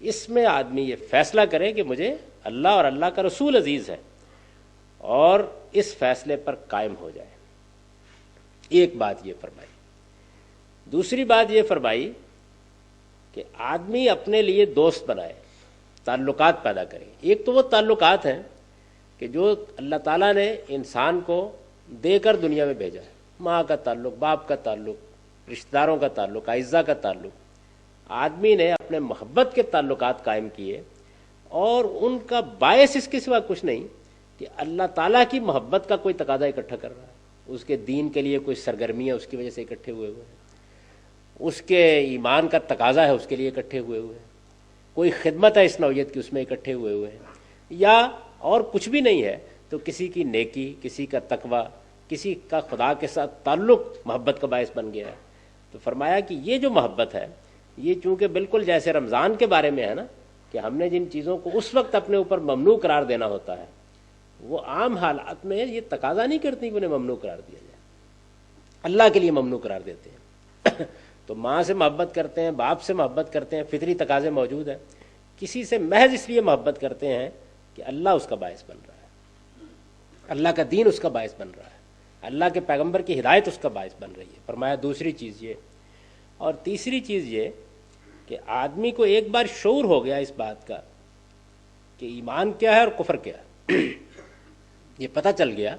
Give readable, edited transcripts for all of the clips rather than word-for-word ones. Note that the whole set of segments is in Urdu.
اس میں آدمی یہ فیصلہ کرے کہ مجھے اللہ اور اللہ کا رسول عزیز ہے اور اس فیصلے پر قائم ہو جائے. ایک بات یہ فرمائی. دوسری بات یہ فرمائی کہ آدمی اپنے لیے دوست بنائے، تعلقات پیدا کرے. ایک تو وہ تعلقات ہیں کہ جو اللہ تعالیٰ نے انسان کو دے کر دنیا میں بھیجا ہے، ماں کا تعلق، باپ کا تعلق، رشتہ داروں کا تعلق، اعزاء کا تعلق. آدمی نے اپنے محبت کے تعلقات قائم کیے اور ان کا باعث اس کے سوا کچھ نہیں کہ اللہ تعالیٰ کی محبت کا کوئی تقاضا اکٹھا کر رہا ہے، اس کے دین کے لیے کوئی سرگرمیاں اس کی وجہ سے اکٹھے ہوئے ہیں، اس کے ایمان کا تقاضا ہے اس کے لیے اکٹھے ہوئے ہیں، کوئی خدمت ہے اس نوعیت کی اس میں اکٹھے ہوئے ہیں، یا اور کچھ بھی نہیں ہے تو کسی کی نیکی، کسی کا تقوی، کسی کا خدا کے ساتھ تعلق محبت کا باعث بن گیا ہے. تو فرمایا کہ یہ جو محبت ہے یہ چونکہ بالکل جیسے رمضان کے بارے میں ہے نا کہ ہم نے جن چیزوں کو اس وقت اپنے اوپر ممنوع قرار دینا ہوتا ہے وہ عام حالات میں یہ تقاضا نہیں کرتی کہ انہیں ممنوع قرار دیا جائے، اللہ کے لیے ممنوع قرار دیتے ہیں. تو ماں سے محبت کرتے ہیں، باپ سے محبت کرتے ہیں، فطری تقاضے موجود ہیں. کسی سے محض اس لیے محبت کرتے ہیں کہ اللہ اس کا باعث بن رہا ہے، اللہ کا دین اس کا باعث بن رہا ہے، اللہ کے پیغمبر کی ہدایت اس کا باعث بن رہی ہے. فرمایا دوسری چیز یہ. اور تیسری چیز یہ کہ آدمی کو ایک بار شعور ہو گیا اس بات کا کہ ایمان کیا ہے اور کفر کیا ہے، یہ پتہ چل گیا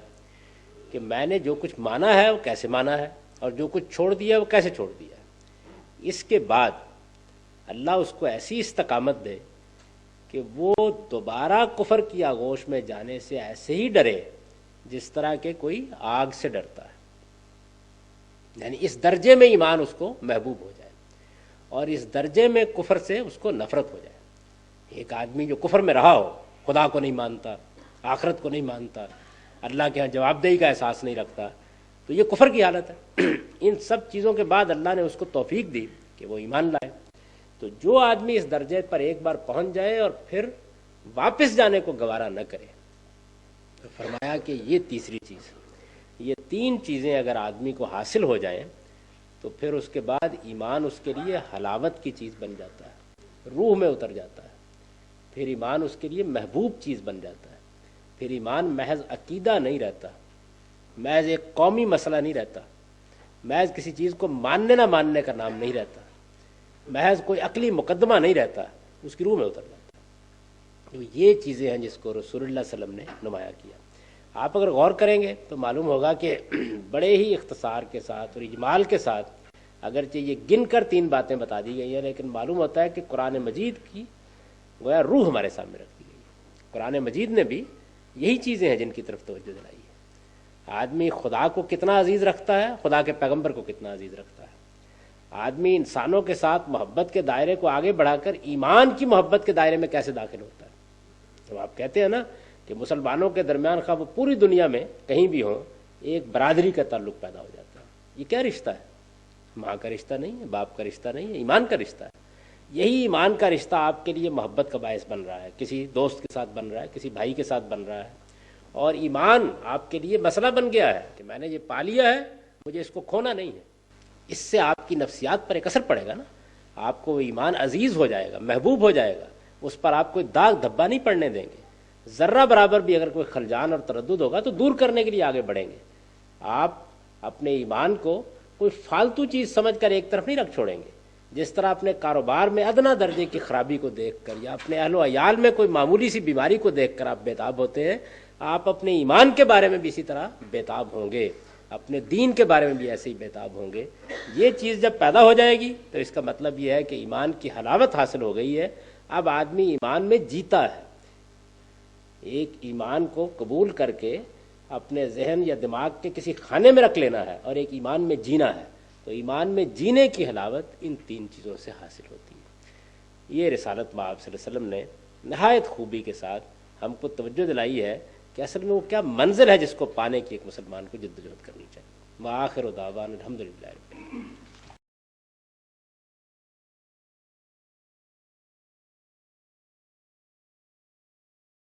کہ میں نے جو کچھ مانا ہے وہ کیسے مانا ہے اور جو کچھ چھوڑ دیا ہے وہ کیسے چھوڑ دیا ہے. اس کے بعد اللہ اس کو ایسی استقامت دے کہ وہ دوبارہ کفر کی آغوش میں جانے سے ایسے ہی ڈرے جس طرح کے کوئی آگ سے ڈرتا ہے. یعنی اس درجے میں ایمان اس کو محبوب ہو جائے اور اس درجے میں کفر سے اس کو نفرت ہو جائے. ایک آدمی جو کفر میں رہا ہو، خدا کو نہیں مانتا، آخرت کو نہیں مانتا، اللہ کے ہاں جواب دہی کا احساس نہیں رکھتا، تو یہ کفر کی حالت ہے. ان سب چیزوں کے بعد اللہ نے اس کو توفیق دی کہ وہ ایمان لائے. تو جو آدمی اس درجے پر ایک بار پہنچ جائے اور پھر واپس جانے کو گوارا نہ کرے، تو فرمایا کہ یہ تیسری چیز، یہ تین چیزیں اگر آدمی کو حاصل ہو جائیں تو پھر اس کے بعد ایمان اس کے لیے حلاوت کی چیز بن جاتا ہے، روح میں اتر جاتا ہے. پھر ایمان اس کے لیے محبوب چیز بن جاتا ہے. پھر ایمان محض عقیدہ نہیں رہتا، محض ایک قومی مسئلہ نہیں رہتا، محض کسی چیز کو ماننے نہ ماننے کا نام نہیں رہتا، محض کوئی عقلی مقدمہ نہیں رہتا، اس کی روح میں اتر جاتا ہے. تو یہ چیزیں ہیں جس کو رسول اللہ صلی اللہ علیہ وسلم نے نمایاں کیا. آپ اگر غور کریں گے تو معلوم ہوگا کہ بڑے ہی اختصار کے ساتھ اور اجمال کے ساتھ اگرچہ یہ گن کر تین باتیں بتا دی گئی ہیں، لیکن معلوم ہوتا ہے کہ قرآن مجید کی گویا روح ہمارے سامنے رکھ دی گئی ہے. قرآن مجید نے بھی یہی چیزیں ہیں جن کی طرف توجہ دلائی ہے. آدمی خدا کو کتنا عزیز رکھتا ہے، خدا کے پیغمبر کو کتنا عزیز رکھتا ہے. آدمی انسانوں کے ساتھ محبت کے دائرے کو آگے بڑھا کر ایمان کی محبت کے دائرے میں کیسے داخل ہوتا ہے. تو آپ کہتے ہیں نا کہ مسلمانوں کے درمیان خواہ وہ پوری دنیا میں کہیں بھی ہوں ایک برادری کا تعلق پیدا ہو جاتا ہے. یہ کیا رشتہ ہے؟ ماں کا رشتہ نہیں ہے، باپ کا رشتہ نہیں ہے، ایمان کا رشتہ ہے. یہی ایمان کا رشتہ آپ کے لیے محبت کا باعث بن رہا ہے، کسی دوست کے ساتھ بن رہا ہے، کسی بھائی کے ساتھ بن رہا ہے. اور ایمان آپ کے لیے مسئلہ بن گیا ہے کہ میں نے یہ پا لیا ہے، مجھے اس کو کھونا نہیں ہے. اس سے آپ کی نفسیات پر ایک اثر پڑے گا نا، آپ کو ایمان عزیز ہو جائے گا، محبوب ہو جائے گا، اس پر آپ کوئی داغ دھبا نہیں پڑنے دیں گے. ذرہ برابر بھی اگر کوئی خلجان اور تردد ہوگا تو دور کرنے کے لیے آگے بڑھیں گے. آپ اپنے ایمان کو کوئی فالتو چیز سمجھ کر ایک طرف نہیں رکھ چھوڑیں گے. جس طرح اپنے کاروبار میں ادنا درجے کی خرابی کو دیکھ کر یا اپنے اہل و عیال میں کوئی معمولی سی بیماری کو دیکھ کر آپ بیتاب ہوتے ہیں، آپ اپنے ایمان کے بارے میں بھی اسی طرح بیتاب ہوں گے، اپنے دین کے بارے میں بھی ایسے ہی بیتاب ہوں گے. یہ چیز جب پیدا ہو جائے گی تو اس کا مطلب یہ ہے کہ ایمان کی حلاوت حاصل ہو گئی ہے. اب آدمی ایمان میں جیتا ہے. ایک ایمان کو قبول کر کے اپنے ذہن یا دماغ کے کسی خانے میں رکھ لینا ہے اور ایک ایمان میں جینا ہے. تو ایمان میں جینے کی حلاوت ان تین چیزوں سے حاصل ہوتی ہے. یہ رسالت مآب صلی اللہ علیہ وسلم نے نہایت خوبی کے ساتھ ہم کو توجہ دلائی ہے کہ اصل میں وہ کیا منزل ہے جس کو پانے کی ایک مسلمان کو جدوجہد کرنی چاہیے. وآخر دعوانا الحمدللہ رب العالمین.